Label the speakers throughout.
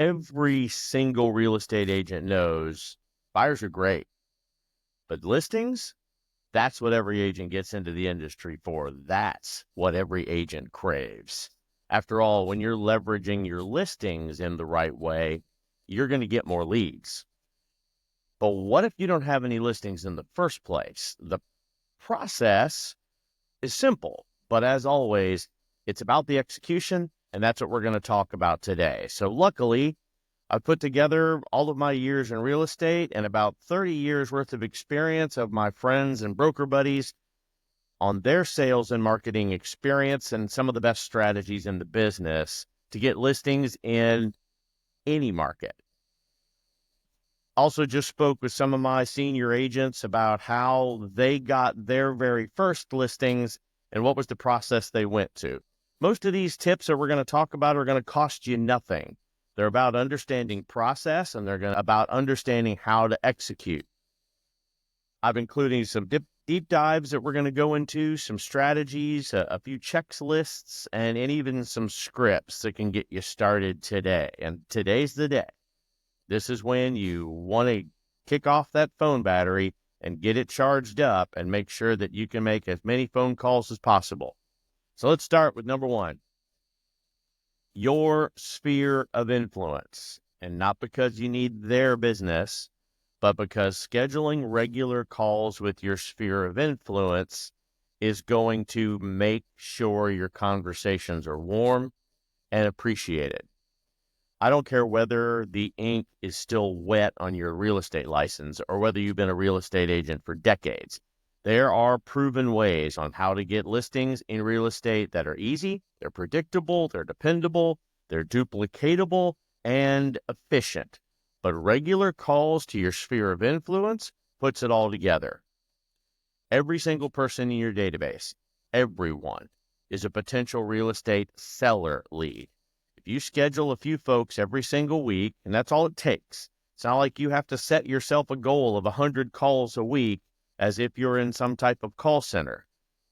Speaker 1: Every single real estate agent knows buyers are great, but listings, that's what every agent gets into the industry for. That's what every agent craves. After all, when you're leveraging your listings in the right way, you're going to get more leads. But what if you don't have any listings in the first place? The process is simple, but as always, it's about the execution, and that's what we're going to talk about today. So luckily, I've put together all of my years in real estate and about 30 years worth of experience of my friends and broker buddies on their sales and marketing experience and some of the best strategies in the business to get listings in any market. Also just spoke with some of my senior agents about how they got their very first listings and what was the process they went to. Most of these tips that we're going to talk about are going to cost you nothing. They're about understanding process, and they're about understanding how to execute. I've included some deep dives that we're going to go into, some strategies, a few checklists, and even some scripts that can get you started today. And today's the day. This is when you want to kick off that phone battery and get it charged up and make sure that you can make as many phone calls as possible. So let's start with number one, your sphere of influence. And not because you need their business, but because scheduling regular calls with your sphere of influence is going to make sure your conversations are warm and appreciated. I don't care whether the ink is still wet on your real estate license or whether you've been a real estate agent for decades. There are proven ways on how to get listings in real estate that are easy, they're predictable, they're dependable, they're duplicatable, and efficient. But regular calls to your sphere of influence puts it all together. Every single person in your database, everyone, is a potential real estate seller lead. If you schedule a few folks every single week, and that's all it takes, it's not like you have to set yourself a goal of 100 calls a week as if you're in some type of call center.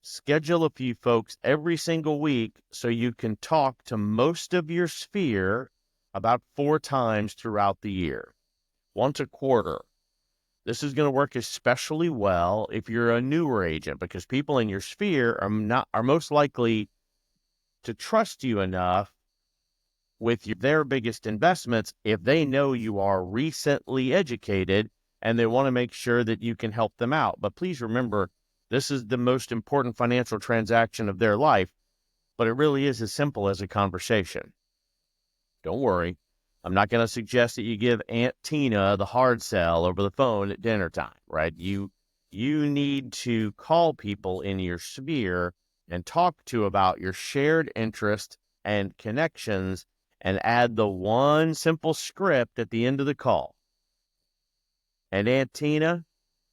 Speaker 1: Schedule a few folks every single week so you can talk to most of your sphere about 4 times throughout the year, once a quarter. This is going to work especially well if you're a newer agent, because people in your sphere are most likely to trust you enough with their biggest investments if they know you are recently educated and they want to make sure that you can help them out. But please remember, this is the most important financial transaction of their life, but it really is as simple as a conversation. Don't worry. I'm not going to suggest that you give Aunt Tina the hard sell over the phone at dinner time, right? You need to call people in your sphere and talk to about your shared interest and connections and add the one simple script at the end of the call. And Aunt Tina,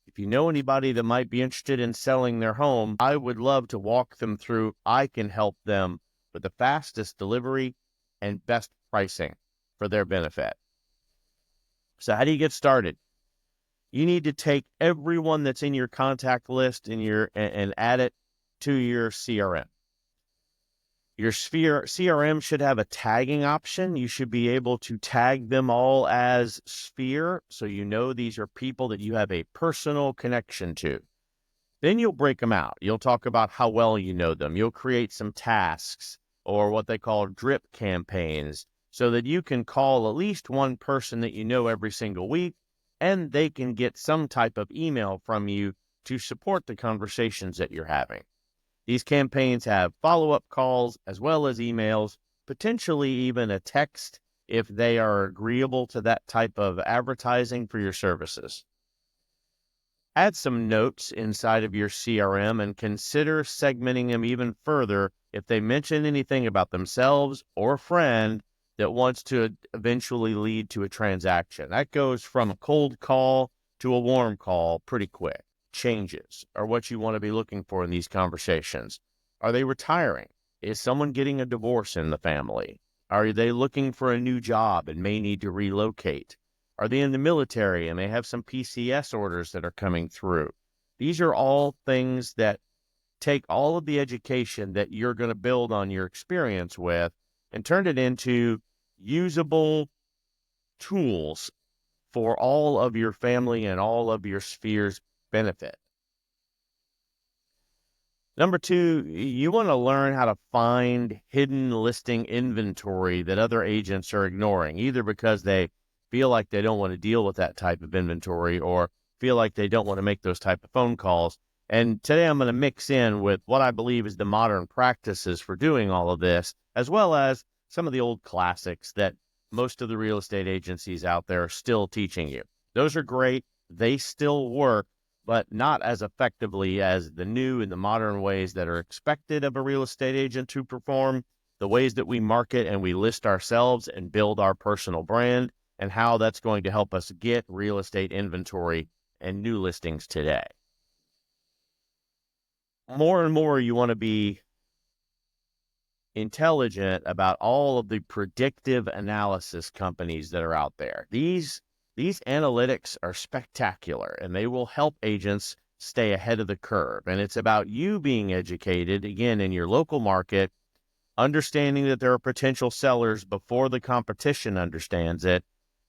Speaker 1: if you know anybody that might be interested in selling their home, I would love to walk them through. I can help them with the fastest delivery and best pricing for their benefit. So how do you get started? You need to take everyone that's in your contact list and add it to your CRM. Your CRM should have a tagging option. You should be able to tag them all as sphere, so you know these are people that you have a personal connection to. Then you'll break them out. You'll talk about how well you know them. You'll create some tasks or what they call drip campaigns so that you can call at least one person that you know every single week, and they can get some type of email from you to support the conversations that you're having. These campaigns have follow-up calls as well as emails, potentially even a text if they are agreeable to that type of advertising for your services. Add some notes inside of your CRM and consider segmenting them even further if they mention anything about themselves or a friend that wants to eventually lead to a transaction. That goes from a cold call to a warm call pretty quick. Changes are what you want to be looking for in these conversations. Are they retiring? Is someone getting a divorce in the family? Are they looking for a new job and may need to relocate? Are they in the military and they have some PCS orders that are coming through? These are all things that take all of the education that you're going to build on your experience with and turn it into usable tools for all of your family and all of your sphere's benefit. Number two, you want to learn how to find hidden listing inventory that other agents are ignoring, either because they feel like they don't want to deal with that type of inventory or feel like they don't want to make those type of phone calls. And today I'm going to mix in with what I believe is the modern practices for doing all of this, as well as some of the old classics that most of the real estate agencies out there are still teaching you. Those are great. They still work, but not as effectively as the new and the modern ways that are expected of a real estate agent to perform, the ways that we market and we list ourselves and build our personal brand, and how that's going to help us get real estate inventory and new listings today. More and more, you want to be intelligent about all of the predictive analysis companies that are out there. These analytics are spectacular, and they will help agents stay ahead of the curve. And it's about you being educated, again, in your local market, understanding that there are potential sellers before the competition understands it.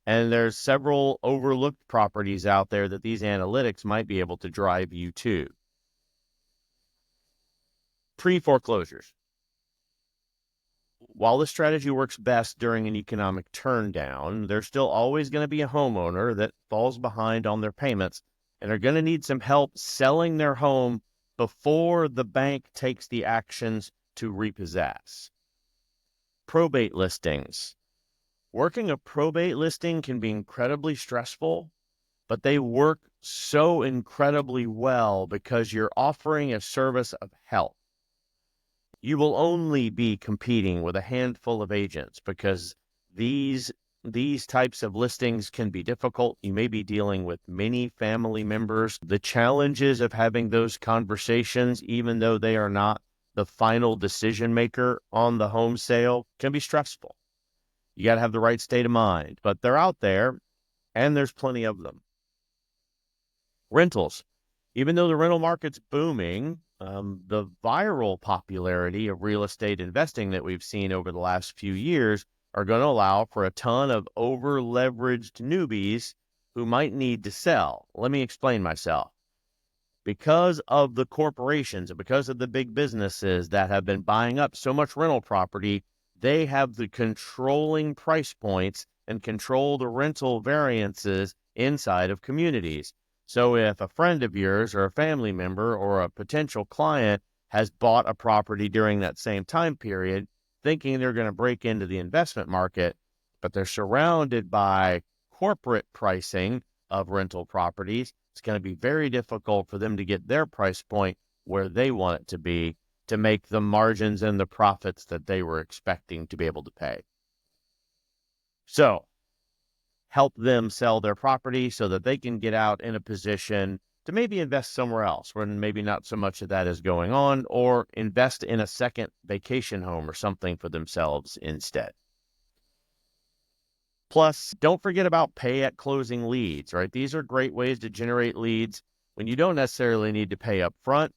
Speaker 1: And there's several overlooked properties out there that these analytics might be able to drive you to. Pre-foreclosures. While this strategy works best during an economic turndown, there's still always going to be a homeowner that falls behind on their payments and are going to need some help selling their home before the bank takes the actions to repossess. Probate listings. Working a probate listing can be incredibly stressful, but they work so incredibly well because you're offering a service of help. You will only be competing with a handful of agents because these types of listings can be difficult. You may be dealing with many family members. The challenges of having those conversations, even though they are not the final decision maker on the home sale, can be stressful. You got to have the right state of mind, but they're out there and there's plenty of them. Rentals. Even though the rental market's booming, the viral popularity of real estate investing that we've seen over the last few years are going to allow for a ton of over-leveraged newbies who might need to sell. Let me explain myself. Because of the corporations and because of the big businesses that have been buying up so much rental property, they have the controlling price points and control the rental variances inside of communities. So if a friend of yours or a family member or a potential client has bought a property during that same time period, thinking they're going to break into the investment market, but they're surrounded by corporate pricing of rental properties, it's going to be very difficult for them to get their price point where they want it to be to make the margins and the profits that they were expecting to be able to pay. So help them sell their property so that they can get out in a position to maybe invest somewhere else where maybe not so much of that is going on, or invest in a second vacation home or something for themselves instead. Plus, don't forget about pay at closing leads, right? These are great ways to generate leads when you don't necessarily need to pay up front.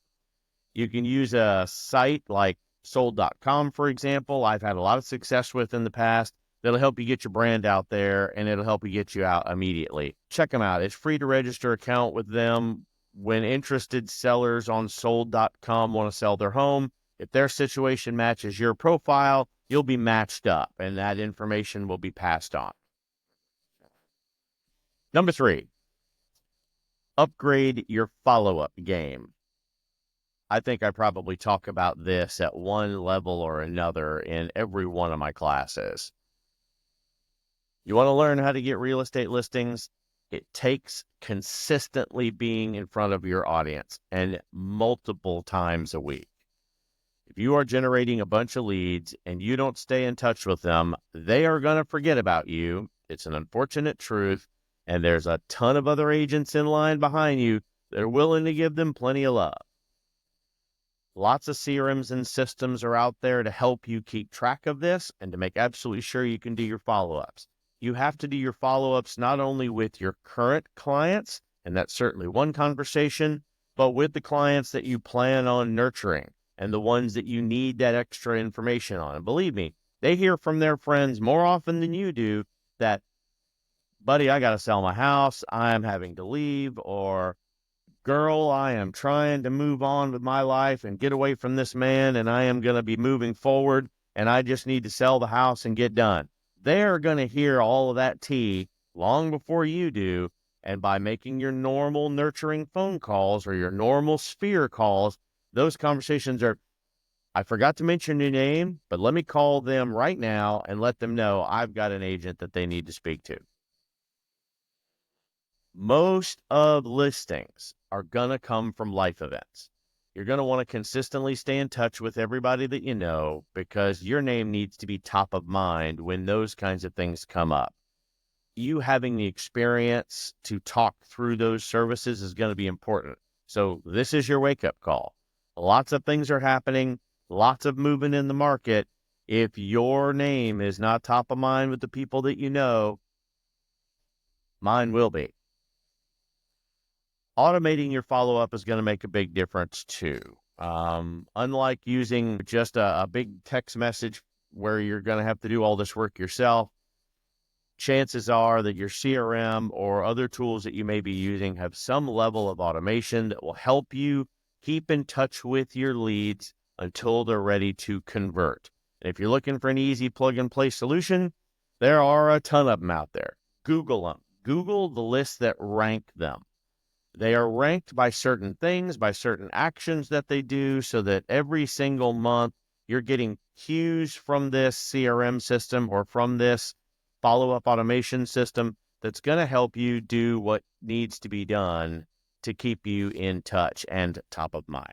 Speaker 1: You can use a site like sold.com, for example. I've had a lot of success with in the past. That'll help you get your brand out there, and it'll help you get you out immediately. Check them out. It's free to register an account with them. When interested sellers on sold.com want to sell their home, if their situation matches your profile, you'll be matched up, and that information will be passed on. Number 3, upgrade your follow-up game. I think I probably talk about this at one level or another in every one of my classes. You want to learn how to get real estate listings? It takes consistently being in front of your audience and multiple times a week. If you are generating a bunch of leads and you don't stay in touch with them, they are going to forget about you. It's an unfortunate truth. And there's a ton of other agents in line behind you that are willing to give them plenty of love. Lots of CRMs and systems are out there to help you keep track of this and to make absolutely sure you can do your follow-ups. You have to do your follow-ups not only with your current clients, and that's certainly one conversation, but with the clients that you plan on nurturing and the ones that you need that extra information on. And believe me, they hear from their friends more often than you do that buddy, I got to sell my house. I'm having to leave. Or, girl, I am trying to move on with my life and get away from this man, and I am going to be moving forward, and I just need to sell the house and get done. They're going to hear all of that tea long before you do. And by making your normal nurturing phone calls or your normal sphere calls, those conversations are, I forgot to mention your name, but let me call them right now and let them know I've got an agent that they need to speak to. Most of listings are going to come from life events. You're going to want to consistently stay in touch with everybody that you know, because your name needs to be top of mind when those kinds of things come up. You having the experience to talk through those services is going to be important. So this is your wake-up call. Lots of things are happening, lots of movement in the market. If your name is not top of mind with the people that you know, mine will be. Automating your follow-up is going to make a big difference too. Unlike using just a big text message where you're going to have to do all this work yourself, chances are that your CRM or other tools that you may be using have some level of automation that will help you keep in touch with your leads until they're ready to convert. And if you're looking for an easy plug-and-play solution, there are a ton of them out there. Google them. Google the lists that rank them. They are ranked by certain things, by certain actions that they do, so that every single month you're getting cues from this CRM system or from this follow-up automation system that's going to help you do what needs to be done to keep you in touch and top of mind.